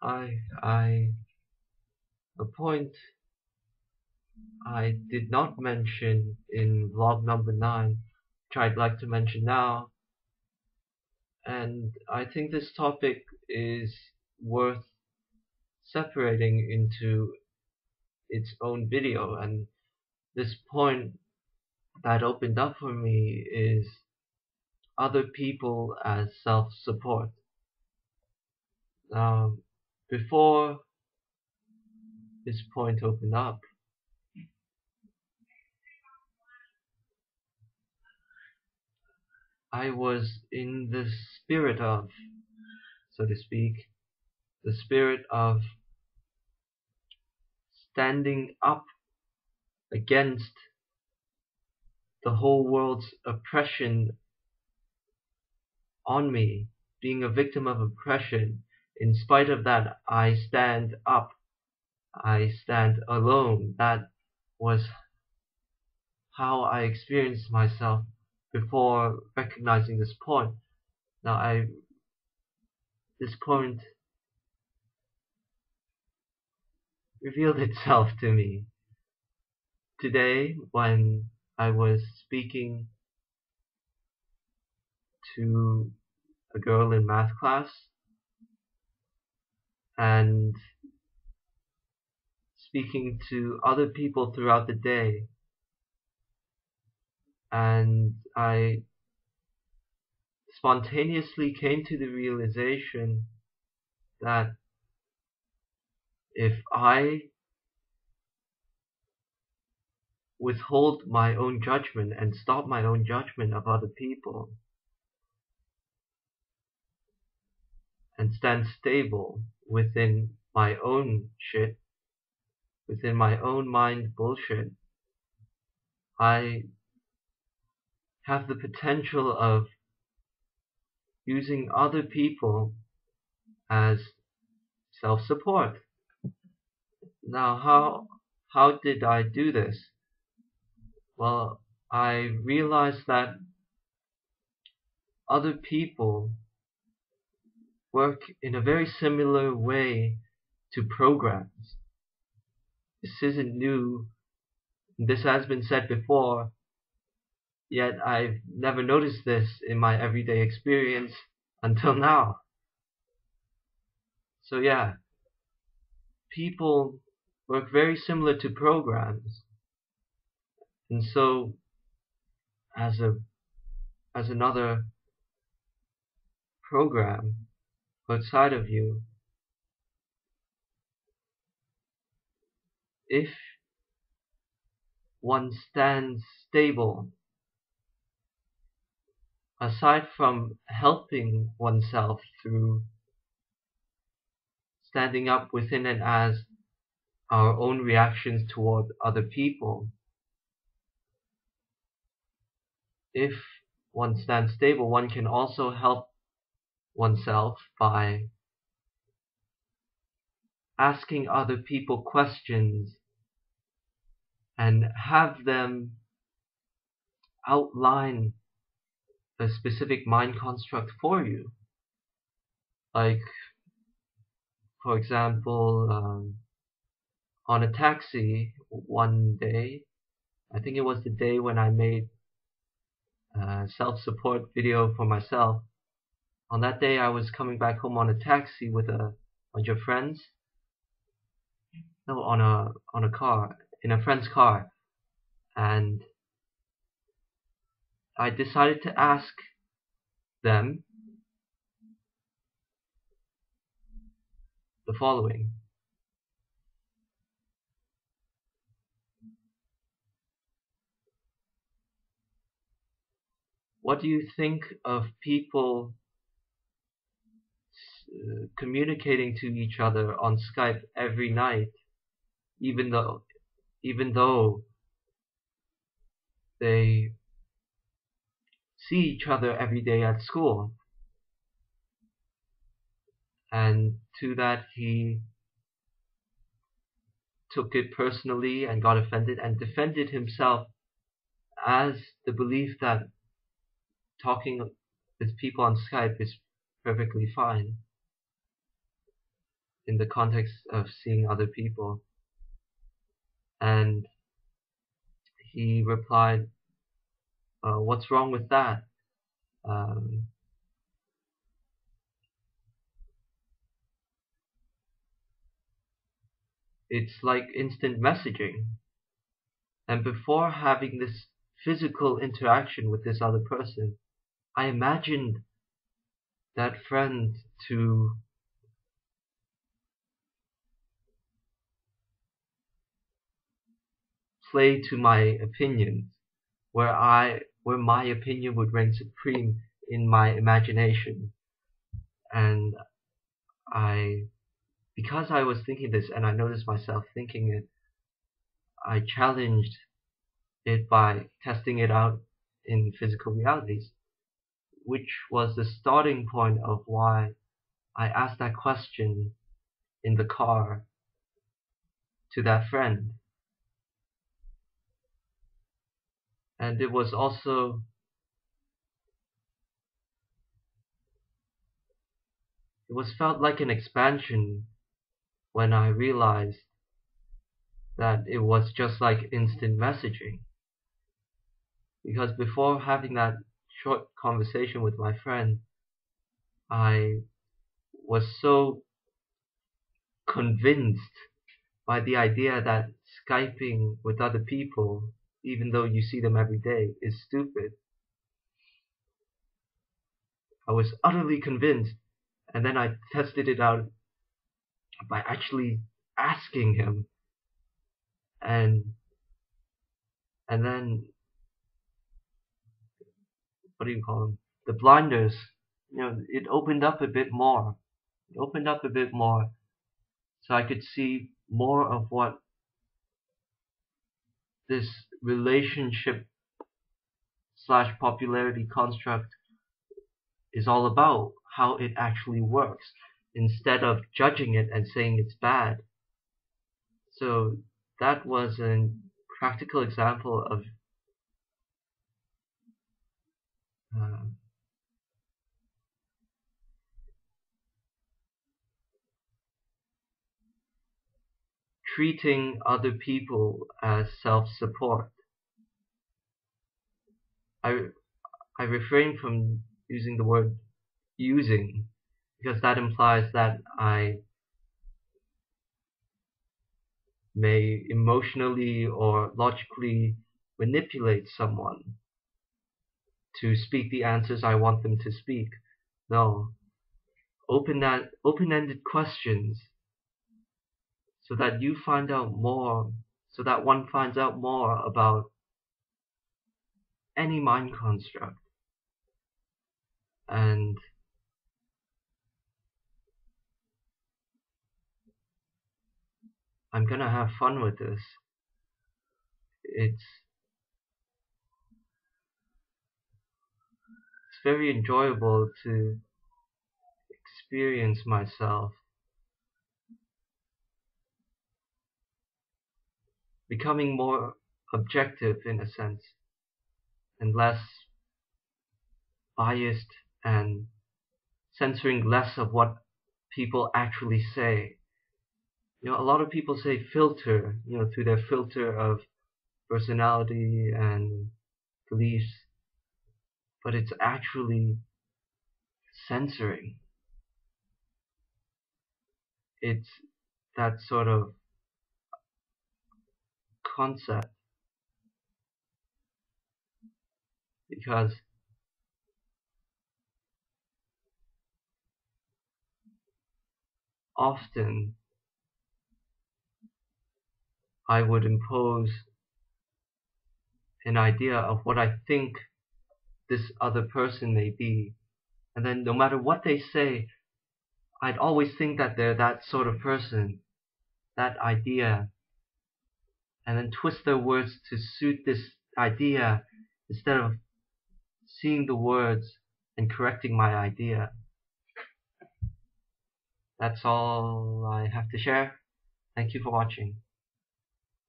I a point I did not mention in vlog number 9, which I'd like to mention now, and I think this topic is worth separating into its own video. And this point that opened up for me is other people as self-support. Now, before this point opened up, I was in the spirit of, so to speak, the spirit of standing up against the whole world's oppression on me, being a victim of oppression. In spite of that, I stand up. I stand alone. That was how I experienced myself before recognizing this point. Now, this point revealed itself to me today when I was speaking to a girl in math class and speaking to other people throughout the day, and I spontaneously came to the realization that if I withhold my own judgment and stop my own judgment of other people and stand stable within my own shit, within my own mind bullshit, I have the potential of using other people as self-support. Now, how did I do this? Well, I realized that other people work in a very similar way to programs. This isn't new. This has been said before, yet I've never noticed this in my everyday experience until now. So yeah, people work very similar to programs. And so, as another program outside of you, if one stands stable, aside from helping oneself through standing up within and as our own reactions toward other people, if one stands stable, one can also help oneself by asking other people questions and have them outline a specific mind construct for you. Like, for example, on a taxi one day, I think it was the day when I made a self-support video for myself. On that day, I was coming back home on a taxi with a bunch of friends. No, on a car, in a friend's car, and I decided to ask them the following. What do you think of people communicating to each other on Skype every night, even though they see each other every day at school? And to that, he took it personally and got offended and defended himself as the belief that talking with people on Skype is perfectly fine. in the context of seeing other people. And he replied, what's wrong with that? Um, it's like instant messaging. And before having this physical interaction with this other person, I imagined that friend to play to my opinions, where my opinion would reign supreme in my imagination. And I because I was thinking this and I noticed myself thinking it, I challenged it by testing it out in physical realities, which was the starting point of why I asked that question in the car to that friend. And it was felt like an expansion when I realized that it was just like instant messaging. Because before having that short conversation with my friend, I was so convinced by the idea that Skyping with other people, even though you see them every day, is stupid. I was utterly convinced, and then I tested it out by actually asking him, and and then what do you call them? The blinders. It opened up a bit more. It opened up a bit more, so I could see more of what this relationship slash popularity construct is all about, how it actually works, instead of judging it and saying it's bad. So that was a practical example of uh, treating other people as self-support. I, I refrain from using the word using, because that implies that I may emotionally or logically manipulate someone to speak the answers I want them to speak. No, open-ended questions so that you find out more, so that one finds out more about any mind construct. And I'm gonna have fun with this. It's very enjoyable to experience myself becoming more objective in a sense, and less biased, and censoring less of what people actually say. A lot of people say filter, through their filter of personality and beliefs, but it's actually censoring. It's that sort of concept, because often I would impose an idea of what I think this other person may be, and then no matter what they say, I'd always think that they're that sort of person, that idea, and then twist their words to suit this idea instead of seeing the words and correcting my idea. That's all I have to share. Thank you for watching.